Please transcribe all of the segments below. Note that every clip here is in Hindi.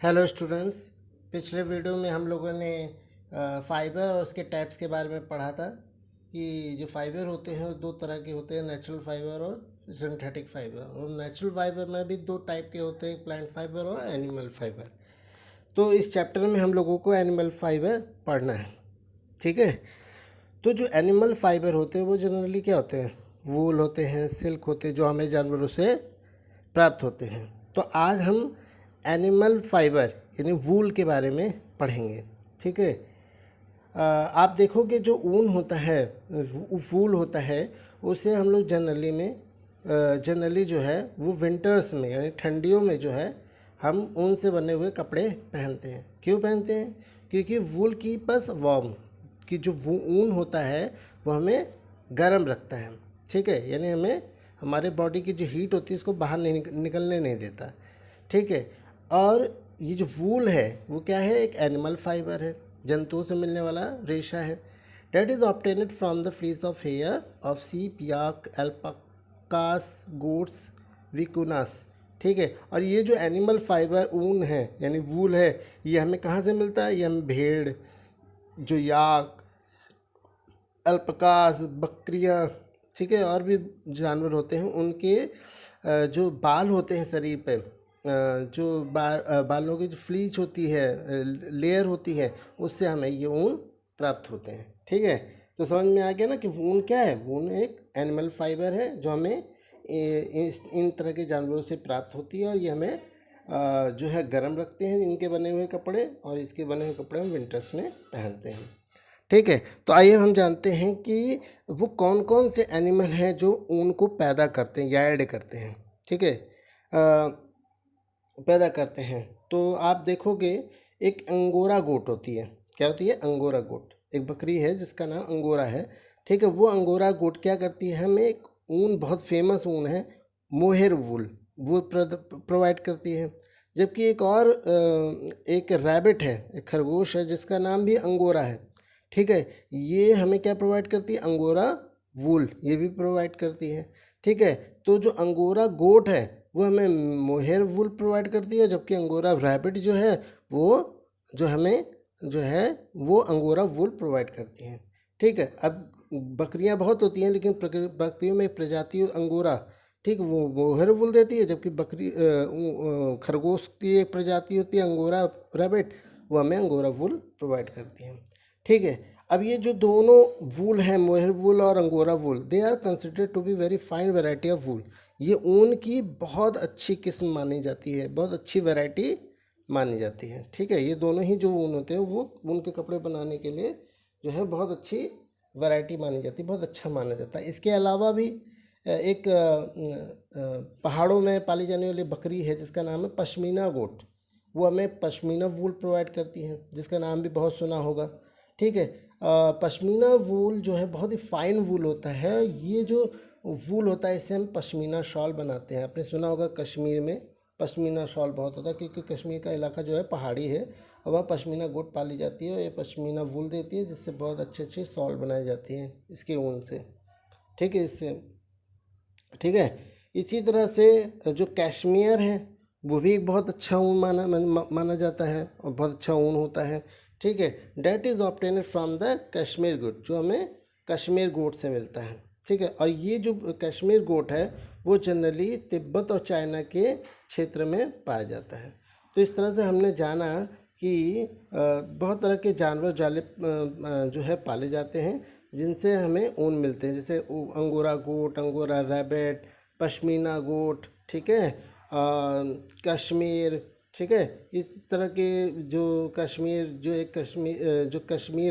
Hello students. पिछले वीडियो में हम लोगों ने फाइबर और उसके टाइप्स के बारे में पढ़ा था कि जो फाइबर होते हैं वो दो तरह के होते हैं, नेचुरल फाइबर और सिंथेटिक फाइबर। और नेचुरल फाइबर में भी दो टाइप के होते हैं, प्लांट फाइबर और एनिमल फाइबर। तो इस चैप्टर में हम लोगों को एनिमल फाइबर पढ़ना है, ठीक है। तो जो एनिमल फाइबर होते हैं वो जनरली क्या होते हैं, वूल होते हैं, सिल्क होते हैं, जो हमें जानवरों से प्राप्त होते हैं। तो आज हम एनिमल फाइबर यानी वूल के बारे में पढ़ेंगे, ठीक है। आप देखोगे जो ऊन होता है, वूल होता है, उसे हम लोग जनरली जो है वो विंटर्स में यानी ठंडियों में जो है हम ऊन से बने हुए कपड़े पहनते हैं। क्यों पहनते हैं? क्योंकि वूल की बस वार्म कि जो वो ऊन होता है वो हमें गर्म रखता है, ठीक है। यानी हमें हमारे बॉडी की जो हीट होती है उसको बाहर नहीं निकलने नहीं देता, ठीक है। और ये जो वूल है वो क्या है, एक एनिमल फाइबर है, जंतुओं से मिलने वाला रेशा है। That is obtained from the fleece of hair of sheep, yak, एल्पाकास, goats, विकुनास, ठीक है। और ये जो एनिमल फाइबर ऊन है यानी वूल है, ये हमें कहाँ से मिलता है? ये हमें भेड़, जो याक, अल्पकास, बकरियाँ, ठीक है, और भी जानवर होते हैं, उनके जो बाल होते हैं शरीर पे, जो बालों की जो फ्लीच होती है, लेयर होती है, उससे हमें ये ऊन प्राप्त होते हैं, ठीक है। तो समझ में आ गया ना कि ऊन क्या है? ऊन एक एनिमल फाइबर है जो हमें इन तरह के जानवरों से प्राप्त होती है, और ये हमें जो है गर्म रखते हैं इनके बने हुए कपड़े, और इसके बने हुए कपड़े हम विंटर्स में पहनते हैं, ठीक है। तो आइए हम जानते हैं कि वो कौन कौन से एनिमल हैं जो ऊन को पैदा करते हैं या ऐड करते हैं, ठीक है, पैदा करते हैं। तो आप देखोगे एक अंगोरा गोट होती है। क्या होती है? अंगोरा गोट एक बकरी है जिसका नाम अंगोरा है, ठीक है। वो अंगोरा गोट क्या करती है, हमें एक ऊन, बहुत फेमस ऊन है मोहेर वूल, वो प्रोवाइड करती है। जबकि एक और एक रैबिट है, एक खरगोश है जिसका नाम भी अंगोरा है, ठीक है। ये हमें क्या प्रोवाइड करती है? अंगोरा वूल, ये भी प्रोवाइड करती है, ठीक है। तो जो अंगोरा गोट है वो हमें मोहेर वूल प्रोवाइड करती है, जबकि अंगोरा रैबिट जो है वो जो हमें जो है वो अंगोरा वूल प्रोवाइड करती हैं, ठीक है। अब बकरियां बहुत होती हैं, लेकिन बकरियों में एक प्रजाति अंगोरा, ठीक, वो मोहेर वूल देती है, जबकि खरगोश की एक प्रजाति होती है अंगोरा रैबिट, वो हमें अंगोरा वूल प्रोवाइड करती हैं, ठीक है। अब ये जो दोनों वूल हैं, मोहेर वूल और angora wool, they are considered to be very fine variety of wool. ये ऊन की बहुत अच्छी किस्म मानी जाती है, बहुत अच्छी वैरायटी मानी जाती है, ठीक है। ये दोनों ही जो ऊन होते हैं वो ऊन के कपड़े बनाने के लिए जो है बहुत अच्छी वैरायटी मानी जाती है, बहुत अच्छा माना जाता है। इसके अलावा भी एक पहाड़ों में पाली जाने वाली बकरी है जिसका नाम है पश्मीना गोट, वो हमें पश्मीना वूल प्रोवाइड करती है, जिसका नाम भी बहुत सुना होगा, ठीक है। पश्मीना वूल जो है बहुत ही फाइन वूल होता है। ये जो वूल होता है इससे हम पश्मीना शॉल बनाते हैं। आपने सुना होगा कश्मीर में पश्मीना शॉल बहुत होता है, क्योंकि कश्मीर का इलाका जो है पहाड़ी है, और वहाँ पश्मीना गोट पाली जाती है, और ये पश्मीना वूल देती है, जिससे बहुत अच्छे अच्छे शॉल बनाई जाती हैं इसके ऊन से, ठीक है, इससे, ठीक है। इसी तरह से जो कैश्मीर है वो भी एक बहुत अच्छा ऊन माना जाता है, और बहुत अच्छा ऊन होता है, ठीक है। That is obtained from the Kashmir goat, जो हमें कश्मीर गोट से मिलता है, ठीक है। और ये जो कश्मीर गोट है वो जनरली तिब्बत और चाइना के क्षेत्र में पाया जाता है। तो इस तरह से हमने जाना कि बहुत तरह के जानवर जाले जो है पाले जाते हैं जिनसे हमें ऊन मिलते हैं, जैसे अंगोरा गोट, अंगोरा रैबिट, पश्मीना गोट, ठीक है, कश्मीर, ठीक है। इस तरह के जो कश्मीर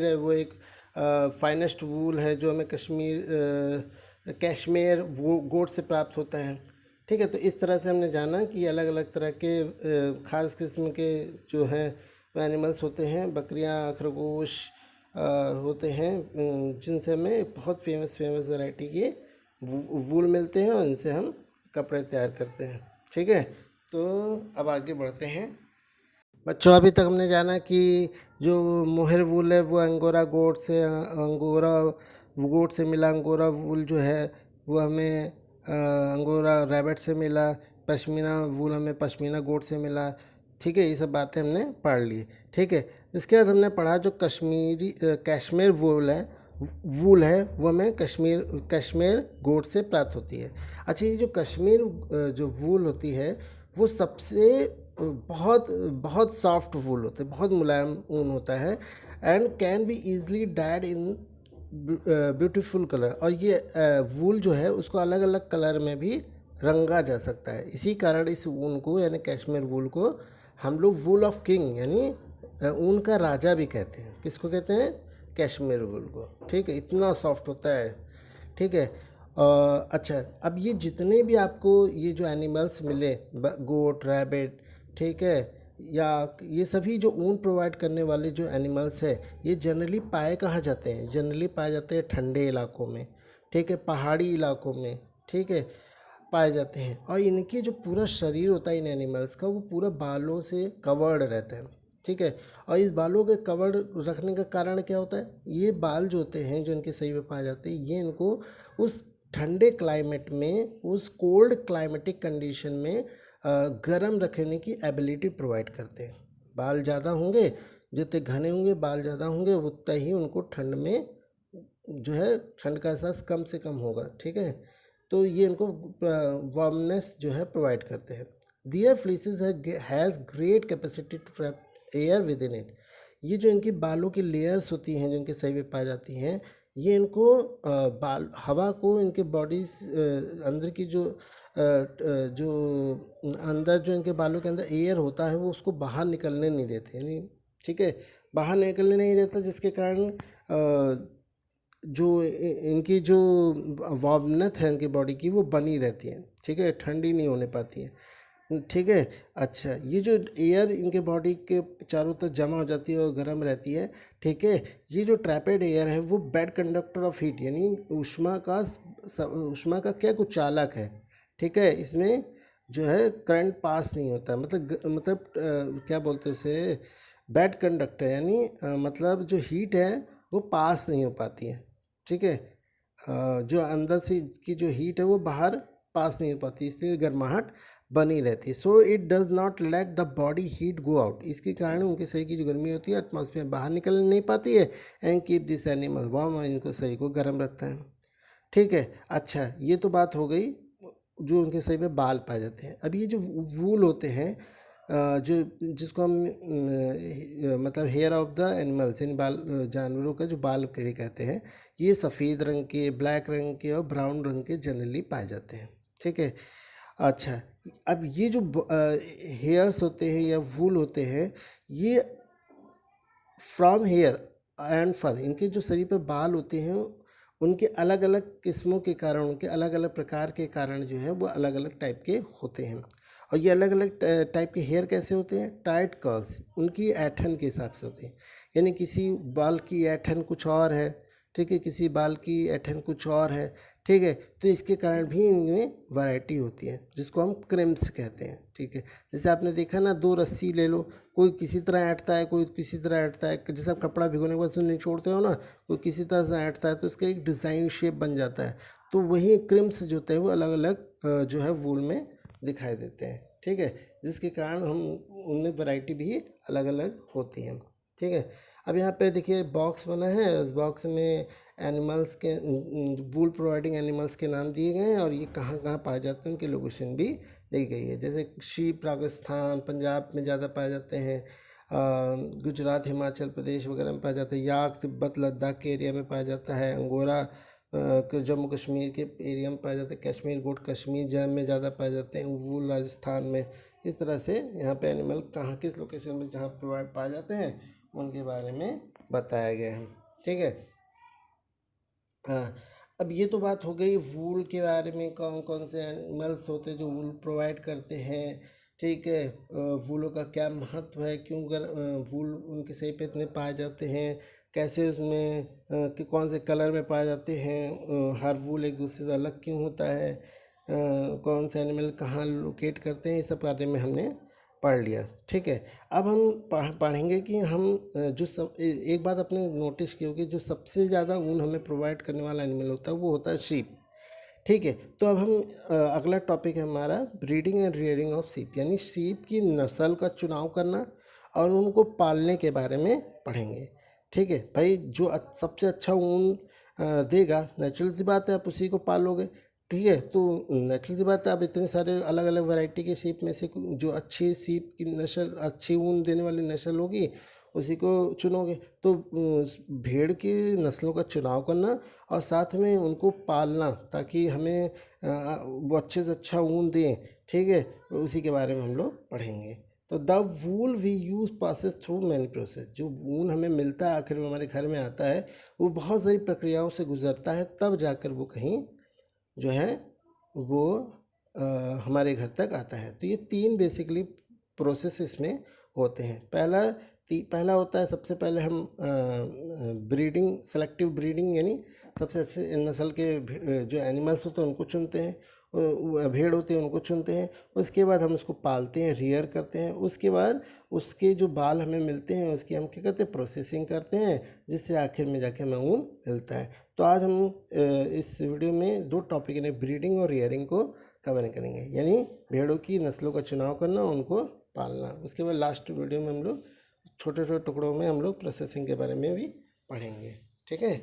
है वो एक फाइनेस्ट वूल है जो हमें कैश्मीर वो गोट से प्राप्त होता है, ठीक है। तो इस तरह से हमने जाना कि अलग अलग तरह के ख़ास किस्म के जो हैं एनिमल्स होते हैं, बकरियां, खरगोश होते हैं, जिनसे हमें बहुत फेमस वैरायटी के वूल मिलते हैं, और इनसे हम कपड़े तैयार करते हैं, ठीक है। तो अब आगे बढ़ते हैं बच्चों। अभी तक हमने जाना कि जो मोहेर वूल है वो अंगोरा गोट से मिला, अंगोरा वूल जो है वो हमें अंगोरा रैबिट से मिला, पश्मीना वूल हमें पश्मीना गोट से मिला, ठीक है, ये सब बातें हमने पढ़ ली। ठीक है, इसके बाद हमने पढ़ा जो कैश्मीर वूल है वो हमें कश्मीर गोट से प्राप्त होती है। अच्छा, ये जो कश्मीर जो वूल होती है वो सबसे बहुत बहुत सॉफ्ट वूल होता है, बहुत मुलायम ऊन होता है, and can be easily died in beautiful colour. और ये वूल जो है उसको अलग अलग कलर में भी रंगा जा सकता है। इसी कारण इस ऊन को यानी कश्मीर वूल को हम लोग वूल ऑफ किंग यानी ऊन का राजा भी कहते हैं। किसको कहते हैं? कश्मीर वूल को। ठीक है, इतना सॉफ्ट होता है। ठीक है, अच्छा, अब ये जितने भी आपको ये जो एनिमल्स मिले, गोट, रैबिट, ठीक है, या ये सभी जो ऊन प्रोवाइड करने वाले जो एनिमल्स है, ये जनरली कहाँ जाते हैं? जनरली पाए जाते हैं ठंडे इलाकों में, ठीक है, पहाड़ी इलाकों में, ठीक है, पाए जाते हैं। और इनके जो पूरा शरीर होता है इन एनिमल्स का, वो पूरा बालों से कवर्ड रहता है। ठीक है, और इस बालों के कवर्ड रखने का कारण क्या होता है? ये बाल जो होते हैं, जो इनके शरीर में पाए जाते हैं, ये इनको उस ठंडे क्लाइमेट में, उस कोल्ड क्लाइमेटिक कंडीशन में गर्म रखने की एबिलिटी प्रोवाइड करते हैं। बाल ज़्यादा होंगे, जितने घने होंगे बाल ज़्यादा होंगे, उतना ही उनको ठंड में जो है ठंड का एहसास कम से कम होगा। ठीक है, तो ये इनको वार्मनेस जो है प्रोवाइड करते हैं। Their fleeces has great capacity to trap air within it. ये जो इनकी बालों की लेयर्स होती हैं जो इनके शरीर में पाई जाती हैं, ये इनको हवा को इनके बॉडी अंदर की जो अंदर जो इनके बालों के अंदर एयर होता है वो उसको बाहर निकलने नहीं देते, यानी ठीक है, बाहर निकलने नहीं देता, जिसके कारण जो इनकी जो वार्मनेस है इनकी बॉडी की वो बनी रहती है। ठीक है, ठंडी नहीं होने पाती है। ठीक है, अच्छा, ये जो एयर इनके बॉडी के चारों तरफ जमा हो जाती है और गर्म रहती है, ठीक है, ये जो ट्रैपेड एयर है वो बैड कंडक्टर ऑफ हीट यानी उष्मा का क्या कुछ चालक है। ठीक है, इसमें जो है करंट पास नहीं होता, मतलब क्या बोलते हैं उसे, बैड कंडक्टर, यानी मतलब जो हीट है वो पास नहीं हो पाती है। ठीक है, जो अंदर से की जो हीट है वो बाहर पास नहीं हो पाती, इसलिए गर्माहट बनी रहती है। So it does not let the body heat go out. इसके कारण उनके शरीर की जो गर्मी होती है एटमॉस्फेयर बाहर निकल नहीं पाती है, and keep this animal warm, इनको शरीर को गर्म रखता है। ठीक है, अच्छा, ये तो बात हो गई जो उनके शरीर में बाल पाए जाते हैं। अब ये जो वूल होते हैं जो जिसको हम मतलब हेयर ऑफ द एनिमल्स, इन बाल जानवरों का जो बाल के भी कहते हैं, ये सफ़ेद रंग के, ब्लैक रंग के और ब्राउन रंग के जनरली पाए जाते हैं। ठीक है, अच्छा, अब ये जो हेयर्स होते हैं या वूल होते हैं, ये फ्रॉम हेयर एंड फर, इनके जो शरीर पे बाल होते हैं उनके अलग अलग किस्मों के कारण, उनके अलग अलग प्रकार के कारण जो है वो अलग अलग टाइप के होते हैं। और ये अलग अलग टाइप के हेयर कैसे होते हैं? टाइट कर्ल्स, उनकी ऐठन के हिसाब से होते हैं, यानी किसी बाल की ऐठन कुछ और है, ठीक है, किसी बाल की ऐठन कुछ और है। ठीक है, तो इसके कारण भी इनमें वैरायटी होती है जिसको हम क्रिम्स कहते हैं। ठीक है, जैसे आपने देखा ना, दो रस्सी ले लो, कोई किसी तरह ऐंठता है, कोई किसी तरह ऐंठता है, जैसे आप कपड़ा भिगोने के बाद उसमें निचोड़ते हो ना, कोई किसी तरह से ऐंठता है तो उसका एक डिज़ाइन शेप बन जाता है। तो वही क्रिम्स जो होते हैं वो अलग अलग जो है वूल में दिखाई देते हैं। ठीक है, जिसके कारण हम उनमें वैरायटी भी अलग अलग होती हैं। ठीक है, अब यहाँ पे देखिए बॉक्स बना है, उस बॉक्स में एनिमल्स के वूल प्रोवाइडिंग एनिमल्स के नाम दिए गए हैं और ये कहाँ कहाँ पाए जाते हैं उनकी लोकेशन भी दी गई है। जैसे शीप राजस्थान, पंजाब में ज़्यादा पाए जाते हैं, गुजरात, हिमाचल प्रदेश वगैरह में पाया जाता है, याक तिब्बत लद्दाख के एरिया में पाया जाता है, अंगोरा जम्मू कश्मीर के एरिया में पाया जाता है, कश्मीर गोट कश्मीर जैम में ज़्यादा पाए जाते हैं, वूल राजस्थान में। इस तरह से यहाँ पे एनिमल कहाँ किस लोकेशन में जहाँ प्रोवाइड पाए जाते हैं उनके बारे में बताया गया है। ठीक है, हाँ, अब ये तो बात हो गई वूल के बारे में, कौन कौन से एनिमल्स होते हैं जो वूल प्रोवाइड करते हैं। ठीक है, वूलों का क्या महत्व है, क्यों वूल उनके सही पे इतने पाए जाते हैं, कैसे उसमें कि कौन से कलर में पाए जाते हैं, हर वूल एक दूसरे से अलग क्यों होता है, कौन से एनिमल कहाँ लोकेट करते हैं, ये सब बारे में हमने पढ़ लिया। ठीक है, अब हम पढ़ेंगे कि हम एक बात अपने नोटिस की होगी, जो सबसे ज़्यादा ऊन हमें प्रोवाइड करने वाला एनिमल होता है वो होता है शीप। ठीक है। तो अब हम अगला टॉपिक है हमारा ब्रीडिंग एंड रियरिंग ऑफ सीप, यानी सीप की नस्ल का चुनाव करना और उनको पालने के बारे में पढ़ेंगे। ठीक है भाई, जो सबसे अच्छा ऊन देगा, नेचुरल सी बात है आप उसी को पालोगे। ठीक है, तो नेचुरल सी बात है, आप इतने सारे अलग अलग वैरायटी के सीप में से जो अच्छी सीप की नस्ल, अच्छी ऊन देने वाली नस्ल होगी उसी को चुनोगे। तो भेड़ की नस्लों का चुनाव करना और साथ में उनको पालना ताकि हमें वो अच्छे से अच्छा ऊन दें, ठीक है, उसी के बारे में हम लोग पढ़ेंगे। तो the wool we use passes through many process, जो ऊन हमें मिलता है आखिर में हमारे घर में आता है, वो बहुत सारी प्रक्रियाओं से गुजरता है, तब जाकर वो कहीं जो है वो हमारे घर तक आता है। तो ये 3 बेसिकली प्रोसेस इसमें होते हैं। पहला होता है, सबसे पहले हम ब्रीडिंग, सेलेक्टिव ब्रीडिंग, यानी सबसे अच्छे नस्ल के जो एनिमल्स होते हैं उनको चुनते हैं, भेड़ होते हैं उनको चुनते हैं। उसके बाद हम उसको पालते हैं, रियर करते हैं। उसके बाद उसके जो बाल हमें मिलते हैं उसकी हम क्या करते हैं, प्रोसेसिंग करते हैं, जिससे आखिर में जाके हमें ऊन मिलता है। तो आज हम इस वीडियो में 2 टॉपिक यानी ब्रीडिंग और रियरिंग को कवर करेंगे, यानी भेड़ों की नस्लों का चुनाव करना, उनको पालना। उसके बाद लास्ट वीडियो में हम लोग छोटे छोटे टुकड़ों में हम लोग प्रोसेसिंग के बारे में भी पढ़ेंगे। ठीक है,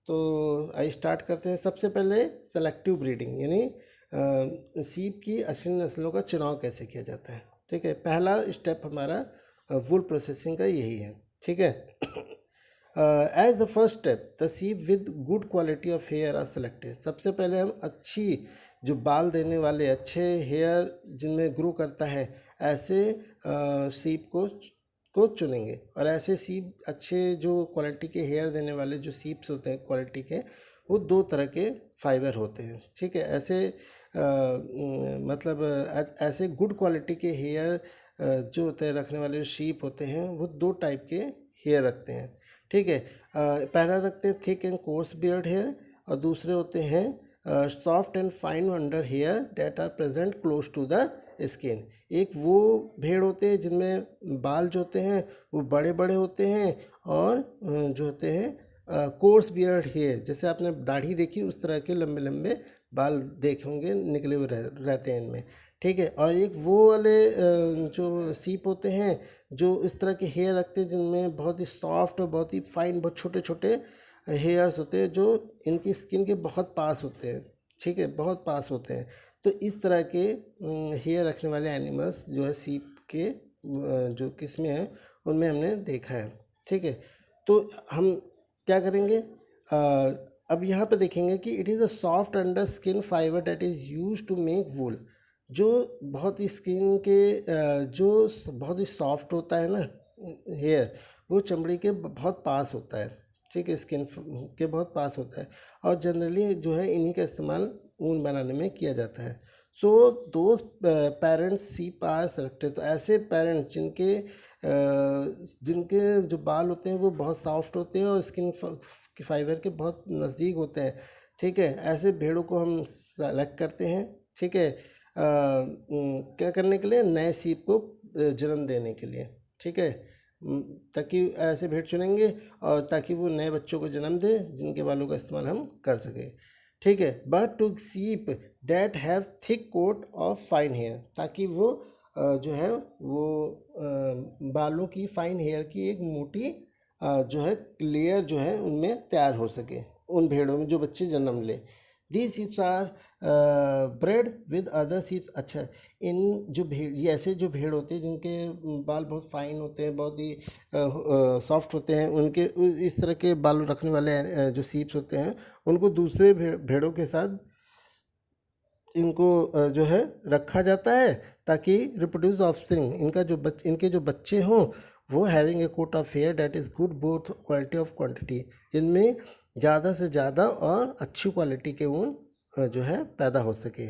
तो आइए स्टार्ट करते हैं। सबसे पहले सेलेक्टिव ब्रीडिंग, यानी सीप की असली नस्लों का चुनाव कैसे किया जाता है। ठीक है, पहला स्टेप हमारा वूल प्रोसेसिंग का यही है। ठीक है, as the first step the sheep with good quality of hair are selected. सबसे पहले हम अच्छी जो बाल देने वाले, अच्छे हेयर जिनमें ग्रो करता है, ऐसे सीप को चुनेंगे। और ऐसे सीप, अच्छे जो क्वालिटी के हेयर देने वाले जो सीप्स होते हैं क्वालिटी के, वो 2 तरह के फाइबर होते हैं। ठीक है, ऐसे मतलब ऐसे गुड क्वालिटी के हेयर जो होते हैं रखने वाले शीप होते हैं, वो 2 टाइप के हेयर रखते हैं। ठीक है, पहला रखते हैं thick and coarse beard hair, और दूसरे होते हैं soft and fine under hair that are present close to the skin. एक वो भेड़ होते हैं जिनमें बाल जो होते हैं वो बड़े बड़े होते हैं, और जो होते हैं कोर्स बियर्ड हेयर, जैसे आपने दाढ़ी देखी उस तरह के लंबे लंबे बाल देखे होंगे, निकले हुए रहते हैं इनमें। ठीक है, और एक वो वाले जो सीप होते हैं जो इस तरह के हेयर रखते हैं जिनमें बहुत ही सॉफ्ट और बहुत ही फाइन, बहुत छोटे छोटे हेयर्स होते हैं जो इनकी स्किन के बहुत पास होते हैं। ठीक है, बहुत पास होते हैं। तो इस तरह के हेयर रखने वाले एनिमल्स जो है सीप के जो किस्में हैं उनमें हमने देखा है। ठीक है, तो हम क्या करेंगे, अब यहाँ पे देखेंगे कि it is a soft under skin fibre that is use to make wool. जो बहुत ही स्किन के जो बहुत ही सॉफ्ट होता है ना हेयर, वो चमड़ी के बहुत पास होता है। ठीक है, स्किन के बहुत पास होता है, और जनरली जो है इन्हीं का इस्तेमाल ऊन बनाने में किया जाता है। सो दोज पेरेंट्स सीप आर सेलेक्टेड। तो ऐसे पेरेंट्स जिनके जो बाल होते हैं वो बहुत सॉफ्ट होते हैं और स्किन के फाइबर के बहुत नज़दीक होते हैं। ठीक है, ऐसे भेड़ों को हम सेलेक्ट करते हैं। ठीक है, क्या करने के लिए, नए सीप को जन्म देने के लिए। ठीक है, ताकि ऐसे भेड़ चुनेंगे और ताकि वो नए बच्चों को जन्म दे जिनके बालों का इस्तेमाल हम कर सकें। ठीक है, but two sheep that have thick coat of fine hair, ताकि वो जो है वो बालों की, फाइन हेयर की एक मोटी जो है लेयर जो है उनमें तैयार हो सके, उन भेड़ों में जो बच्चे जन्म ले। These sheeps are bred with other sheeps. अच्छा, इन जो भेड़, ये ऐसे जो भेड़ होते हैं जिनके बाल बहुत फाइन होते हैं, बहुत ही सॉफ्ट होते हैं, उनके इस तरह के बाल रखने वाले जो सीप्स होते हैं उनको दूसरे भेड़ों के साथ इनको जो है रखा जाता है, ताकि रिप्रोड्यूस ऑफस्प्रिंग, इनके जो बच्चे हों वो having a coat of hair that is good both quality of quantity, जिनमें ज़्यादा से ज़्यादा और अच्छी क्वालिटी के ऊन जो है पैदा हो सके।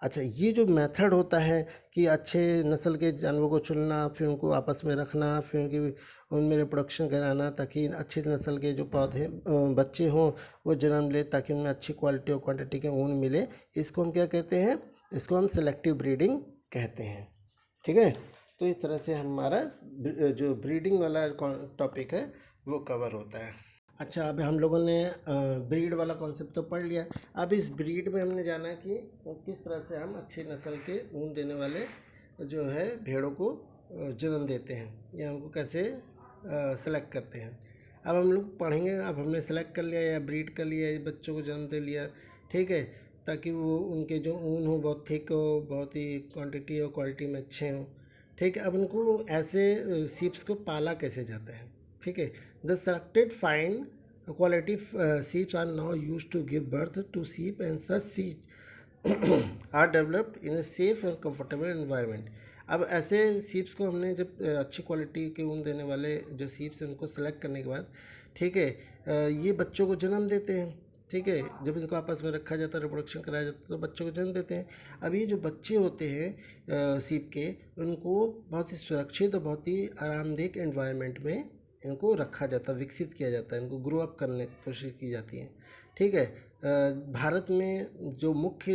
अच्छा, ये जो मेथड होता है कि अच्छे नस्ल के जानवरों को चुनना, फिर उनको आपस में रखना, फिर उनमें रिप्रोडक्शन कराना ताकि अच्छी नस्ल के जो पौधे बच्चे हों वो जन्म ले, ताकि उनमें अच्छी क्वालिटी और क्वांटिटी के ऊन मिले, इसको हम क्या कहते हैं, इसको हम सेलेक्टिव ब्रीडिंग कहते हैं। ठीक है, तो इस तरह से हमारा जो ब्रीडिंग वाला टॉपिक है वो कवर होता है। अच्छा, अब हम लोगों ने ब्रीड वाला कॉन्सेप्ट तो पढ़ लिया। अब इस ब्रीड में हमने जाना कि किस तरह से हम अच्छी नस्ल के ऊन देने वाले जो है भेड़ों को जन्म देते हैं या उनको कैसे सेलेक्ट करते हैं। अब हम लोग पढ़ेंगे। अब हमने सेलेक्ट कर लिया या ब्रीड कर लिया, बच्चों को जन्म दे लिया, ठीक है, ताकि वो उनके जो ऊन हो बहुत थिक हो, बहुत ही क्वांटिटी और क्वालिटी में अच्छे हों, ठीक है। अब उनको ऐसे सीप्स को पाला कैसे जाता है, ठीक है। The selected fine quality sheeps are now use to give birth to sheep and such sheep are developed in a safe and comfortable environment. अब ऐसे सीप्स को हमने जब अच्छी क्वालिटी के ऊन देने वाले जो सीप्स हैं उनको सेलेक्ट करने के बाद, ठीक है, ये बच्चों को जन्म देते हैं, ठीक है। जब इनको आपस में रखा जाता है, रिप्रोडक्शन कराया जाता है, तो बच्चों को जन्म देते हैं। अब ये जो बच्चे होते हैं सीप के, उनको बहुत ही सुरक्षित और बहुत ही आरामदेह एनवायरनमेंट में इनको रखा जाता है, विकसित किया जाता है, इनको ग्रो अप करने की कोशिश की जाती है, ठीक है। भारत में जो मुख्य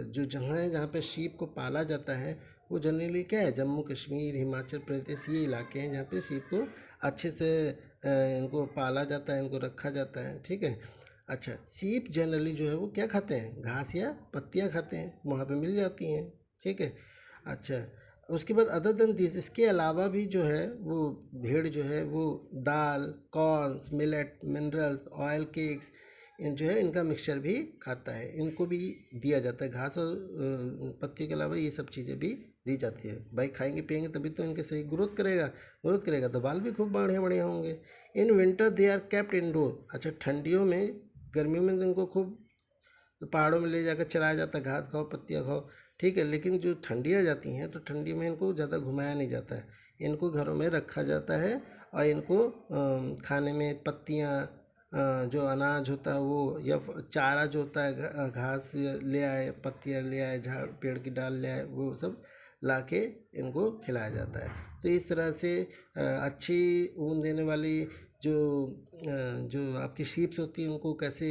जो जगह है जहाँ पे शीप को पाला जाता है वो जनरली क्या है, जम्मू कश्मीर, हिमाचल प्रदेश, ये इलाके हैं जहाँ पे शीप को अच्छे से इनको पाला जाता है, इनको रखा जाता है, ठीक है। अच्छा, सीप जनरली जो है वो क्या खाते हैं, घास या पत्तियाँ खाते हैं, वहाँ पे मिल जाती हैं, ठीक है। अच्छा, उसके बाद अदर देन दिस, इसके अलावा भी जो है वो भेड़ जो है वो दाल, corns, millet, minerals, oil cakes, इन जो है इनका मिक्सचर भी खाता है, इनको भी दिया जाता है। घास और पत्ती के अलावा ये सब चीज़ें भी दी जाती है। भाई खाएंगे पिएंगे तभी तो इनके सही ग्रोथ करेगा तो बाल भी खूब बढ़िया बढ़िया होंगे। In winter they are kept indoor. अच्छा, ठंडियों में, गर्मियों में तो इनको खूब पहाड़ों में ले जाकर चलाया जाता है, घास खाओ पत्तियाँ खाओ, ठीक है। लेकिन जो ठंडी आ जाती हैं तो ठंडी में इनको ज़्यादा घुमाया नहीं जाता है, इनको घरों में रखा जाता है और इनको खाने में पत्तियाँ, जो अनाज होता है वो, या चारा जो होता है, घास ले आए, पत्तियाँ ले आए, झाड़ पेड़ की डाल ले आए, वो सब ला के इनको खिलाया जाता है। तो इस तरह से अच्छी ऊन देने वाली जो आपकी शीप्स होती हैं उनको कैसे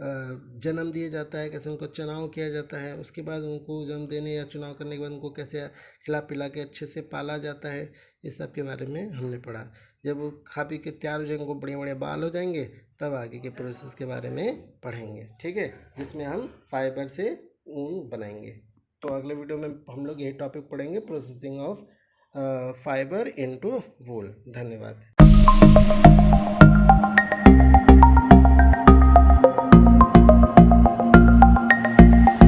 जन्म दिया जाता है, कैसे उनको चुनाव किया जाता है, उसके बाद उनको जन्म देने या चुनाव करने के बाद उनको कैसे खिला पिला के अच्छे से पाला जाता है, इस सब के बारे में हमने पढ़ा। जब वो खा पी के तैयार हो जाएंगे, उनको बढ़िया बढ़िया बाल हो जाएंगे, तब आगे के प्रोसेस के बारे में पढ़ेंगे, ठीक है, जिसमें हम फाइबर से ऊन बनाएंगे। तो अगले वीडियो में हम लोग यही टॉपिक पढ़ेंगे, प्रोसेसिंग ऑफ फाइबर इनटू वूल। धन्यवाद।